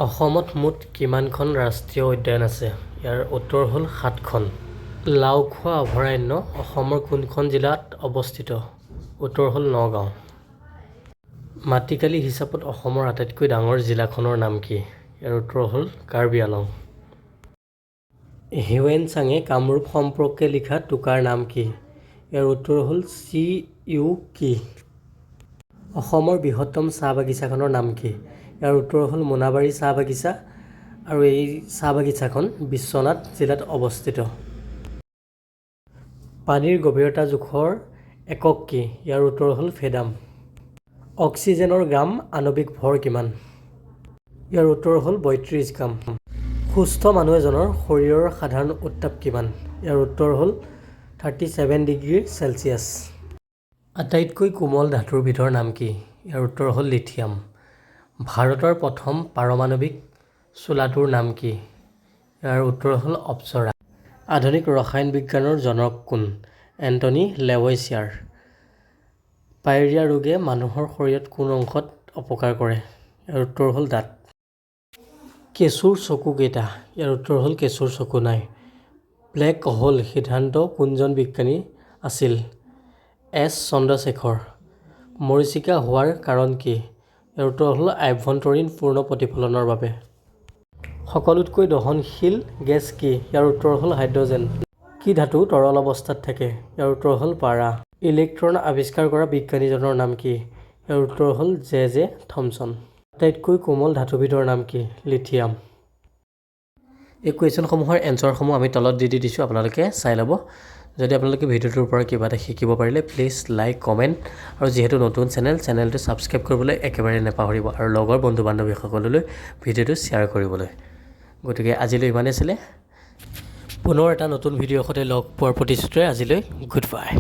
অসমত মুঠ কিমানখন ৰাষ্ট্ৰীয় উদ্যান আছে? ইয়াৰ উত্তৰ হ'ল ৭খন। লাওখোৱা অভয়াৰণ্য অসমৰ কোনখন জিলাত অৱস্থিত? উত্তৰ হ'ল নগাঁও। মাটিকালি হিচাপত অসমৰ আটাইতকৈ ডাঙৰ জিলাখনৰ নাম কি? ইয়াৰ উত্তৰ হ'ল কাৰ্বি আংলং। হিউৱেন চাঙে কামৰূপ সম্পৰ্কে লিখা টোকাৰ নাম কি? ইয়াৰ উত্তৰ হ'ল চি.ইউ.কি. অসমৰ বৃহত্তম চাহ বাগিচাখনৰ নাম কি? ইয়াৰ উত্তৰ হ'ল মোনাবাৰী চাহ বাগিচা আৰু এই চাহ বাগিচাখন বিশ্বনাথ জিলাত অৱস্থিত। পানীৰ গভীৰতা জোখৰ একক কি? ইয়াৰ উত্তৰ হ'ল ফেদাম। অক্সিজেনৰ গ্ৰাম আণৱিক ভৰ কিমান? ইয়াৰ উত্তৰ হ'ল ৩২ গ্ৰাম। সুস্থ মানুহ এজনৰ শৰীৰৰ সাধাৰণ উত্তাপ কিমান? ইয়াৰ উত্তৰ হ'ল 37 ডিগ্ৰী চেলছিয়াছ। আটাইতকৈ কোমল ধাতুৰ বিধৰ নাম কি? ইয়াৰ উত্তৰ হ'ল লিথিয়াম। ভাৰতৰ প্ৰথম পাৰমাণৱিক চুলাটোৰ নাম কি? ইয়াৰ উত্তৰ হ'ল অপ্সৰা। আধুনিক ৰসায়ন বিজ্ঞানৰ জনক কোন? এণ্টনি লেভইছিয়াৰ। পাইৰিয়া ৰোগে মানুহৰ শৰীৰত কোন অংশত অপকাৰ কৰে? ইয়াৰ উত্তৰ হ'ল দাঁত। কেঁচুৰ চকু কেইটা? ইয়াৰ উত্তৰ হ'ল কেঁচুৰ চকু নাই। ব্লেক হোল সিদ্ধান্ত কোনজন বিজ্ঞানী আছিল? এছ চন্দ্ৰশেখৰ। মৰীচিকা হোৱাৰ কাৰণ কি? ইয়াৰ উত্তৰ হ'ল আভ্যন্তৰীণ পূৰ্ণ প্ৰতিফলনৰ বাবে। সকলোতকৈ দহনশীল গেছ কি? ইয়াৰ উত্তৰ হ'ল হাইড্ৰজেন। কি ধাতু তৰল অৱস্থাত থাকে? ইয়াৰ উত্তৰ হ'ল পাৰা। ইলেক্ট্ৰন আৱিষ্কাৰ কৰা বিজ্ঞানীজনৰ নাম কি? ইয়াৰ উত্তৰ হ'ল জে থমছন। আটাইতকৈ কোমল ধাতুবিধৰ নাম কি? লিথিয়াম। এই কুৱেশ্যনসমূহৰ এনচাৰসমূহ আমি তলত দি দিছোঁ, আপোনালোকে চাই ল'ব। যদি আপোনালোকে ভিডিঅ'টোৰ পৰা কিবা এটা শিকিব পাৰিলে প্লিজ লাইক কমেণ্ট আৰু যিহেতু নতুন চেনেলটো ছাবস্ক্ৰাইব কৰিবলৈ একেবাৰে নাপাহৰিব আৰু লগৰ বন্ধু বান্ধৱীসকললৈ ভিডিঅ'টো শ্বেয়াৰ কৰিবলৈ। গতিকে আজিলৈ ইমানেই আছিলে। পুনৰ এটা নতুন ভিডিঅ'ৰ সৈতে লগ পোৱাৰ প্ৰতিশ্ৰুতিৰে আজিলৈ গুড বাই।